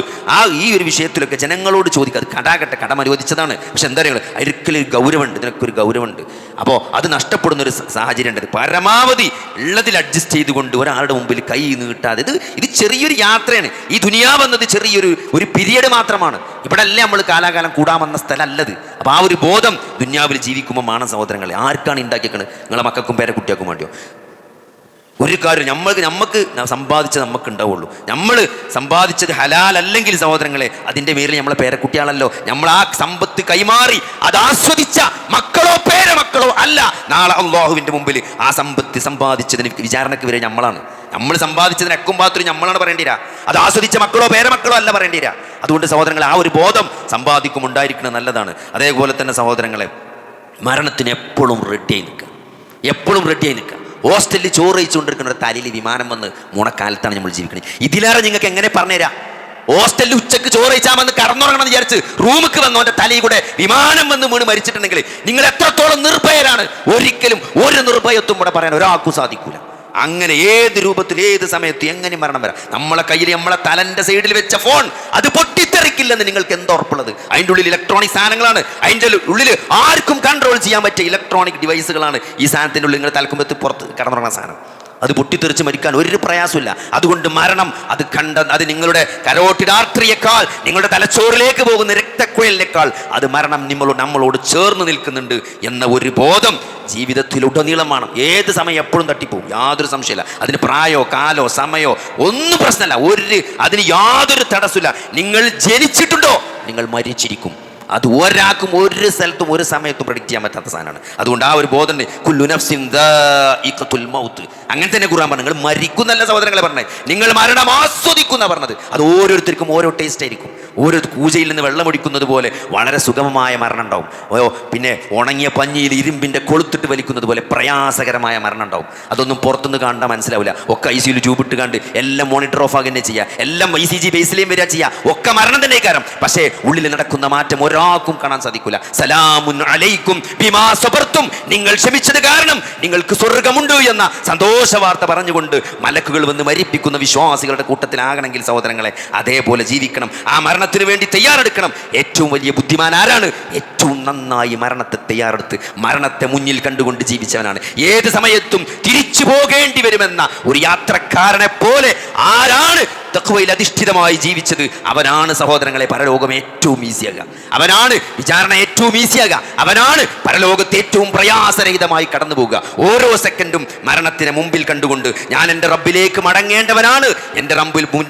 Speaker 1: ഈ ഒരു വിഷയത്തിലൊക്കെ ജനങ്ങളോട് ചോദിക്കുക. അത് കടാകട്ടെ, കടം അനുവദിച്ചതാണ്, പക്ഷെ എന്താ പറയുക, അതിലൊരു ഗൗരവമുണ്ട്, ഇതിനൊക്കെ ഒരു ഗൗരവമുണ്ട്. അപ്പോൾ അത് നഷ്ടപ്പെടുന്നൊരു സാഹചര്യം ഉണ്ട്. പരമാവധി ഉള്ളതിൽ അഡ്ജസ്റ്റ് ചെയ്തുകൊണ്ട് ഒരാളുടെ മുമ്പിൽ കൈ നീട്ടാതെ. ഇത് ചെറിയൊരു യാത്രയാണ്. ഈ ദുനിയാവെന്നത് ചെറിയൊരു പീരിയഡ് മാത്രമാണ്. ഇവിടെ അല്ലേ നമ്മൾ കാലാകാലം കൂടാമെന്ന സ്ഥലമല്ലത്. അപ്പോൾ ആ ഒരു ബോധം ദുനിയാവിൽ ജീവിക്കുമ്പോൾ ആണ് സഹോദരങ്ങളെ. ആർക്കാണ് ഉണ്ടാക്കിയേക്കണത്? നിങ്ങളെ മക്കൾക്കും പേരക്കുട്ടികൾക്കും വേണ്ടിയോ? ഒരു കാര്യം നമുക്ക് സമ്പാദിച്ചത് നമുക്ക് ഉണ്ടാവുള്ളൂ. നമ്മൾ സമ്പാദിച്ചത് ഹലാൽ അല്ലെങ്കിൽ സഹോദരങ്ങളെ, അതിൻ്റെ പേരിൽ നമ്മളെ പേരക്കുട്ടിയാണല്ലോ. നമ്മൾ ആ സമ്പത്ത് കൈമാറി അത് ആസ്വദിച്ച മക്കളോ പേരമക്കളോ അല്ല. നാളെ അല്ലാഹുവിൻ്റെ മുമ്പിൽ ആ സമ്പത്ത് സമ്പാദിച്ചതിന് വിചാരണക്ക് വരെ നമ്മളാണ്. നമ്മൾ സമ്പാദിച്ചതിന് എക്കും പാത്രം നമ്മളാണ് പറയേണ്ടിരാ. അത് ആസ്വദിച്ച മക്കളോ പേരമക്കളോ അല്ല പറയേണ്ടിരാ. അതുകൊണ്ട് സഹോദരങ്ങളെ, ആ ഒരു ബോധം സമ്പാദിക്കും ഉണ്ടായിരിക്കുന്നത് നല്ലതാണ്. അതേപോലെ തന്നെ സഹോദരങ്ങളെ, മരണത്തിന് എപ്പോഴും റെഡിയായി നിൽക്കുക. ഹോസ്റ്റലിൽ ചോറ് കഴിച്ചുകൊണ്ടിരിക്കുന്ന തലയിൽ വിമാനം വന്ന് മുണക്കാലത്താണ് നമ്മൾ ജീവിക്കുന്നത്. ഇതിലേറെ നിങ്ങൾക്ക് എങ്ങനെ പറഞ്ഞുതരാം? ഹോസ്റ്റലിൽ ഉച്ചക്ക് ചോറ് കഴിച്ചാൽ വന്ന് കടന്നുറങ്ങണം എന്ന് വിചാരിച്ച് റൂമിക്ക് വന്നവൻ്റെ തലയിൽ കൂടെ വിമാനം വന്ന് വീണ് മരിച്ചിട്ടുണ്ടെങ്കിൽ നിങ്ങൾ എത്രത്തോളം നിർഭയരാണ്. ഒരിക്കലും ഒരു നിർഭയത്വം ഇവിടെ പറയാൻ ഒരാൾക്കും സാധിക്കൂല. അങ്ങനെ ഏത് രൂപത്തിൽ ഏത് സമയത്ത് എങ്ങനെ മരണം വരാം. നമ്മളെ കയ്യിൽ നമ്മളെ തലൻ്റെ സൈഡിൽ വെച്ച ഫോൺ അത് പൊട്ടിത്തെറിക്കില്ലെന്ന് നിങ്ങൾക്ക് എന്താ ഉറപ്പുള്ളത്? അതിൻ്റെ ഉള്ളിൽ ഇലക്ട്രോണിക് സാധനങ്ങളാണ്. അതിൻ്റെ ഉള്ളിൽ ആർക്കും കൺട്രോൾ ചെയ്യാൻ പറ്റിയ ഇലക്ട്രോണിക് ഡിവൈസുകളാണ്. ഈ സാധനത്തിൻ്റെ ഉള്ളിൽ നിങ്ങൾ തലക്കുമ്പത്ത് പുറത്ത് കടന്നുറങ്ങുന്ന സാധനം. അത് പൊട്ടിത്തെറിച്ച് മരിക്കാൻ ഒരു പ്രയാസമില്ല. അതുകൊണ്ട് മരണം അത് നിങ്ങളുടെ കരോട്ടിഡ് ആർട്ടറിയേക്കാൾ, നിങ്ങളുടെ തലച്ചോറിലേക്ക് പോകുന്ന രക്തക്കുഴലിനേക്കാൾ അത് മരണം നമ്മളോട് ചേർന്ന് നിൽക്കുന്നുണ്ട് എന്ന ഒരു ബോധം ജീവിതത്തിലുടനീളമാണ്. ഏത് സമയം എപ്പോഴും തട്ടിപ്പോവും, യാതൊരു സംശയമില്ല. അതിന് പ്രായമോ കാലോ സമയമോ ഒന്നും പ്രശ്നമല്ല. അതിന് യാതൊരു തടസ്സമില്ല. നിങ്ങൾ ജനിച്ചിട്ടുണ്ടോ, നിങ്ങൾ മരിച്ചിരിക്കും. അത് ഒരാൾക്കും ഒരു സ്ഥലത്തും ഒരു സമയത്തും പ്രഡിക്റ്റ് ചെയ്യാൻ പറ്റാത്ത സാധനമാണ്. അതുകൊണ്ട് ആ ഒരു ബോധം, കുല്ലു നഫ്സിൻ ദാഇഖത്തുൽ മൗത്ത്, അങ്ങനെ തന്നെ ഖുർആൻ പറഞ്ഞു. നിങ്ങൾ മരിക്കുന്നല്ല സഹോദരങ്ങളെ പറഞ്ഞത്, നിങ്ങൾ മരണം ആസ്വദിക്കുന്ന പറഞ്ഞത്. അത് ഓരോരുത്തർക്കും ഓരോ ടേസ്റ്റ് ആയിരിക്കും. ഓരോ കൂജയിൽ നിന്ന് വെള്ളമൊടിക്കുന്നത് പോലെ വളരെ സുഗമമായ മരണം ഉണ്ടാവും. പിന്നെ ഉണങ്ങിയ പഞ്ഞിയിൽ ഇരുമ്പിൻ്റെ കൊളുത്തിട്ട് വലിക്കുന്നത് പോലെ പ്രയാസകരമായ മരണം ഉണ്ടാവും. അതൊന്നും പുറത്തുനിന്ന് കാണാൻ മനസ്സിലാവില്ല. ഒക്കെ ICU ട്യൂബിട്ട് കണ്ട് എല്ലാം മോണിറ്റർ ഓഫ് ആകുക തന്നെ ചെയ്യുക, എല്ലാം ECG ബേസിലേയും വരിക ചെയ്യുക, ഒക്കെ മരണം തന്നെ കാരണം. പക്ഷേ ഉള്ളിൽ നടക്കുന്ന മാറ്റം ഒരാൾ ഒരാൾക്കും കാണാൻ സാധിക്കില്ല. സലാമുൻ അലൈക്കും ബിമാ സബർത്തും, നിങ്ങൾ ക്ഷമിച്ചത് കാരണം നിങ്ങൾക്ക് സ്വർഗമുണ്ട് എന്ന സന്തോഷ വാർത്ത പറഞ്ഞുകൊണ്ട് മലക്കുകൾ വന്ന് മരിപ്പിക്കുന്ന വിശ്വാസികളുടെ കൂട്ടത്തിലാകണമെങ്കിൽ സഹോദരങ്ങളെ അതേപോലെ ജീവിക്കണം. ആ മരണത്തിന് വേണ്ടി തയ്യാറെടുക്കണം. ഏറ്റവും വലിയ ബുദ്ധിമാൻ ആരാണ്? ഏറ്റവും നന്നായി മരണത്തെ തയ്യാറെടുത്ത് മരണത്തെ മുന്നിൽ കണ്ടുകൊണ്ട് ജീവിച്ചവനാണ്. ഏത് സമയത്തും തിരിച്ചു പോകേണ്ടി വരുമെന്ന ഒരു യാത്രക്കാരനെ പോലെ ആരാണ് തഖ്വയിൽ അധിഷ്ഠിതമായി ജീവിച്ചത് അവനാണ് സഹോദരങ്ങളെ പരലോകം ഏറ്റവും ഈസിയാകുക, അവനാണ് വിചാരണ ഏറ്റവും ഈസിയാകുക, അവനാണ് പരലോകത്ത് ഏറ്റവും പ്രയാസരഹിതമായി കടന്നു പോകുക. ഓരോ സെക്കൻഡും മരണത്തിനെ മുമ്പിൽ കണ്ടുകൊണ്ട് ഞാൻ എൻ്റെ റബ്ബിലേക്ക് മടങ്ങേണ്ടവനാണ്, എൻ്റെ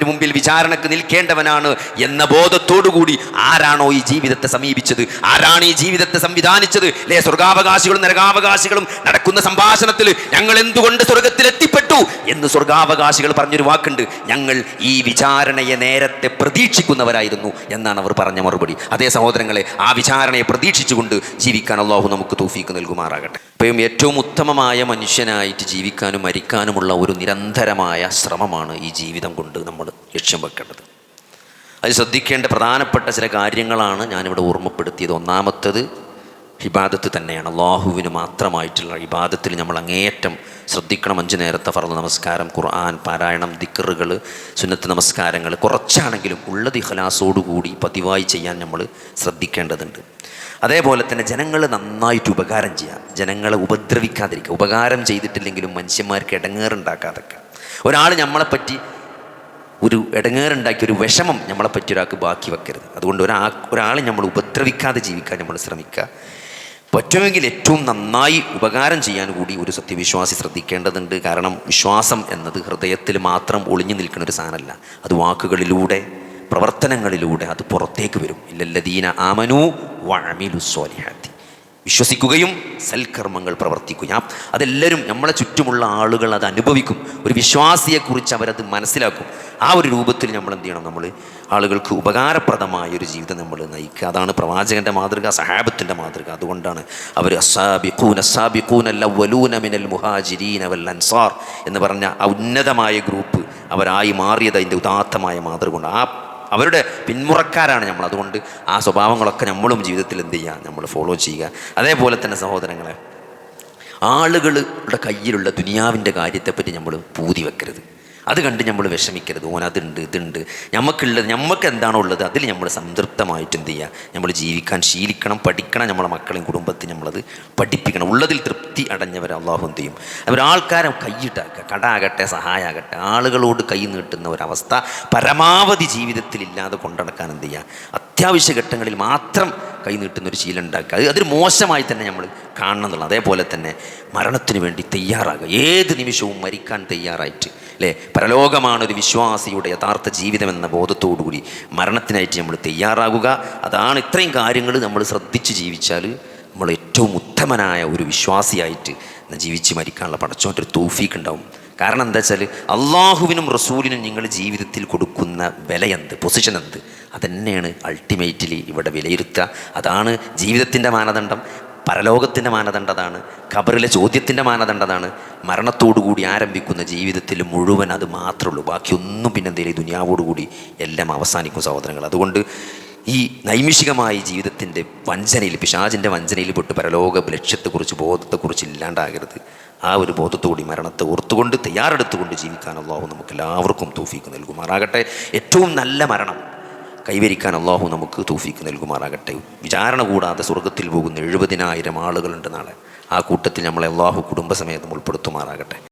Speaker 1: മുമ്പിൽ വിചാരണക്ക് നിൽക്കേണ്ടവനാണ് എന്ന ബോധത്തോടുകൂടി ആരാണോ ഈ ജീവിതത്തെ സമീപിച്ചത്, ആരാണ് ഈ ജീവിതത്തെ സംവിധാനിച്ചത്, അല്ലെ സ്വർഗാവകാശികളും നരകാവകാശികളും നടക്കുന്ന സംഭാഷണത്തിൽ ഞങ്ങൾ എന്തുകൊണ്ട് സ്വർഗത്തിൽ എത്തിപ്പെട്ടു എന്ന് സ്വർഗാവകാശികൾ പറഞ്ഞൊരു വാക്കുണ്ട്, ഞങ്ങൾ ഈ വിചാരണയെ നേരത്തെ പ്രതീക്ഷിക്കുന്നവരായിരുന്നു എന്നാണ് അവർ പറഞ്ഞ മറുപടി. അതേ സഹോദരങ്ങളെ, ആ വിചാരണയെ പ്രതീക്ഷിച്ചുകൊണ്ട് ജീവിക്കാൻ അള്ളാഹു നമുക്ക് തൗഫീക്ക് നൽകുമാറാകട്ടെ. ഇപ്പോഴും ഏറ്റവും ഉത്തമമായ മനുഷ്യനായിട്ട് ജീവിക്കാനും മരിക്കാനുമുള്ള ഒരു നിരന്തരമായ ശ്രമമാണ് ഈ ജീവിതം കൊണ്ട് നമ്മൾ ലക്ഷ്യം വെക്കേണ്ടത്. അത് ശ്രദ്ധിക്കേണ്ട പ്രധാനപ്പെട്ട ചില കാര്യങ്ങളാണ് ഞാനിവിടെ ഓർമ്മപ്പെടുത്തിയത്. ഒന്നാമത്തത് ഇബാദത്ത് തന്നെയാണ്. അള്ളാഹുവിന് മാത്രമായിട്ടുള്ള ഇബാദത്തിൽ നമ്മൾ അങ്ങേയറ്റം ശ്രദ്ധിക്കണം. 5 നേരത്തെ ഫർള് നമസ്കാരം, ഖുർആൻ പാരായണം, ദിക്റുകൾ, സുന്നത്ത് നമസ്കാരങ്ങൾ കുറച്ചാണെങ്കിലും ഉള്ളത് ഇഖ്ലാസോടുകൂടി പതിവായി ചെയ്യാൻ നമ്മൾ ശ്രദ്ധിക്കേണ്ടതുണ്ട്. അതേപോലെ തന്നെ ജനങ്ങൾ നന്നായിട്ട് ഉപകാരം ചെയ്യാം, ജനങ്ങളെ ഉപദ്രവിക്കാതിരിക്കുക. ഉപകാരം ചെയ്തിട്ടില്ലെങ്കിലും മനുഷ്യന്മാർക്ക് ഇടങ്ങേറുണ്ടാക്കാതൊക്കെ. ഒരാൾ നമ്മളെപ്പറ്റി ഒരു ഇടങ്ങേറുണ്ടാക്കിയ ഒരു വിഷമം നമ്മളെപ്പറ്റി ഒരാൾക്ക് ബാക്കി വെക്കരുത്. അതുകൊണ്ട് ഒരാൾ നമ്മൾ ഉപദ്രവിക്കാതെ ജീവിക്കാൻ നമ്മൾ ശ്രമിക്കുക. പറ്റുമെങ്കിൽ ഏറ്റവും നന്നായി ഉപകാരം ചെയ്യാൻ കൂടി ഒരു സത്യവിശ്വാസി ശ്രദ്ധിക്കേണ്ടതുണ്ട്. കാരണം വിശ്വാസം എന്നത് ഹൃദയത്തിൽ മാത്രം ഒളിഞ്ഞു നിൽക്കുന്ന ഒരു സാധനമല്ല, അത് വാക്കുകളിലൂടെ പ്രവർത്തനങ്ങളിലൂടെ അത് പുറത്തേക്ക് വരും. ഇല്ലല്ലദീന ആമനൂ വഅമിലുസ്സാലിഹാത്തി, വിശ്വസിക്കുകയും സൽക്കർമ്മങ്ങൾ പ്രവർത്തിക്കുകയും. അതെല്ലാവരും നമ്മളെ ചുറ്റുമുള്ള ആളുകൾ അത് അനുഭവിക്കും. ഒരു വിശ്വാസിയെക്കുറിച്ച് അവരത് മനസ്സിലാക്കും. ആ ഒരു രൂപത്തിൽ നമ്മൾ എന്ത് ചെയ്യണം? നമ്മൾ ആളുകൾക്ക് ഉപകാരപ്രദമായ ഒരു ജീവിതം നമ്മൾ നയിക്കുക. അതാണ് പ്രവാചകൻ്റെ മാതൃക, സഹാബത്തിൻ്റെ മാതൃക. അതുകൊണ്ടാണ് അവർ അസ്സാബിഖൂന മിനൽ മുഹാജിരീന വൽ അൻസാർ എന്ന് പറഞ്ഞ ആ ഉന്നതമായ ഗ്രൂപ്പ് അവരായി മാറിയത് അതിൻ്റെ ഉദാത്തമായ മാതൃക കൊണ്ട്. അവരുടെ പിന്മുറക്കാരാണ് നമ്മൾ. അതുകൊണ്ട് ആ സ്വഭാവങ്ങളൊക്കെ നമ്മളും ജീവിതത്തിൽ എന്ത് ചെയ്യുക? നമ്മൾ ഫോളോ ചെയ്യുക. അതേപോലെ തന്നെ സഹോദരങ്ങളെ, ആളുകളുടെ കയ്യിലുള്ള ദുനിയാവിൻ്റെ കാര്യത്തെപ്പറ്റി നമ്മൾ പൂതി വെക്കരുത്. അത് കണ്ട് നമ്മൾ വിഷമിക്കരുത്. അതുണ്ട് ഇതുണ്ട്, നമുക്ക് എന്താണോ ഉള്ളത് അതിൽ നമ്മൾ സംതൃപ്തമായിട്ട് എന്ത് ചെയ്യുക? നമ്മൾ ജീവിക്കാൻ ശീലിക്കണം, പഠിക്കണം. നമ്മളെ മക്കളെയും കുടുംബത്തിൽ നമ്മളത് പഠിപ്പിക്കണം. ഉള്ളതിൽ തൃപ്തി അടഞ്ഞവർ അള്ളാഹു എന്ത് ചെയ്യും? അവരാൾക്കാരെ കൈയിട്ടാക്കുക. കടാകട്ടെ, സഹായമാകട്ടെ, ആളുകളോട് കൈ നീട്ടുന്ന ഒരവസ്ഥ പരമാവധി ജീവിതത്തിൽ ഇല്ലാതെ കൊണ്ടുനടക്കാൻ എന്ത് ചെയ്യുക? അത്യാവശ്യ ഘട്ടങ്ങളിൽ മാത്രം കൈ നീട്ടുന്നൊരു ശീലം ഉണ്ടാക്കുക. അതൊരു മോശമായി തന്നെ നമ്മൾ കാണണം എന്നുള്ളത്. അതേപോലെ തന്നെ മരണത്തിന് വേണ്ടി തയ്യാറാകുക. ഏത് നിമിഷവും മരിക്കാൻ തയ്യാറായിട്ട്, അല്ലേ? പരലോകമാണ് ഒരു വിശ്വാസിയുടെ യഥാർത്ഥ ജീവിതം എന്ന ബോധത്തോടുകൂടി മരണത്തിനായിട്ട് നമ്മൾ തയ്യാറാകുക. അതാണ് ഇത്രയും കാര്യങ്ങൾ നമ്മൾ ശ്രദ്ധിച്ച് ജീവിച്ചാൽ നമ്മൾ ഏറ്റവും ഉത്തമനായ ഒരു വിശ്വാസിയായിട്ട് ജീവിച്ച് മരിക്കാനുള്ള പടച്ചോൻ്റെ ഒരു തൗഫീക്ക് ഉണ്ടാവും. കാരണം എന്താ വെച്ചാൽ അള്ളാഹുവിനും റസൂലിനും നിങ്ങൾ ജീവിതത്തിൽ കൊടുക്കുന്ന വില എന്ത്, പൊസിഷൻ എന്ത്, അതന്നെയാണ് അൾട്ടിമേറ്റ്ലി ഇവിടെ വിലയിരുത്തുക. അതാണ് ജീവിതത്തിൻ്റെ മാനദണ്ഡം. പരലോകത്തിൻ്റെ മാനദണ്ഡം അതാണ്. ഖബറിലെ ചോദ്യത്തിൻ്റെ മാനദണ്ഡം അതാണ്. മരണത്തോടുകൂടി ആരംഭിക്കുന്ന ജീവിതത്തിൽ മുഴുവൻ അത് മാത്രമേ ഉള്ളൂ. ബാക്കിയൊന്നും പിന്നെ എന്തെങ്കിലും ദുനിയാവോടുകൂടി എല്ലാം അവസാനിക്കും സഹോദരങ്ങൾ. അതുകൊണ്ട് ഈ നൈമിഷികമായ ജീവിതത്തിൻ്റെ വഞ്ചനയിൽ, പിശാചിൻ്റെ വഞ്ചനയിൽ പെട്ട് പരലോക ലക്ഷ്യത്തെക്കുറിച്ച് ബോധത്തെക്കുറിച്ച് ഇല്ലാണ്ടാകരുത്. ആ ഒരു ബോധത്തോടി മരണത്തെ ഓർത്തുകൊണ്ട് തയ്യാറെടുത്തുകൊണ്ട് ജീവിക്കാൻ അള്ളാഹു നമുക്ക് എല്ലാവർക്കും തൗഫീക്ക് നൽകുമാറാകട്ടെ. ഏറ്റവും നല്ല മരണം കൈവരിക്കാൻ അള്ളാഹു നമുക്ക് തൗഫീക്ക് നൽകുമാറാകട്ടെ. വിചാരണ കൂടാതെ സ്വർഗത്തിൽ പോകുന്ന 70,000 ആളുകളുണ്ട് നാളെ. ആ കൂട്ടത്തിൽ നമ്മളെ അള്ളാഹു കുടുംബസമേതം ഉൾപ്പെടുത്തുമാറാകട്ടെ.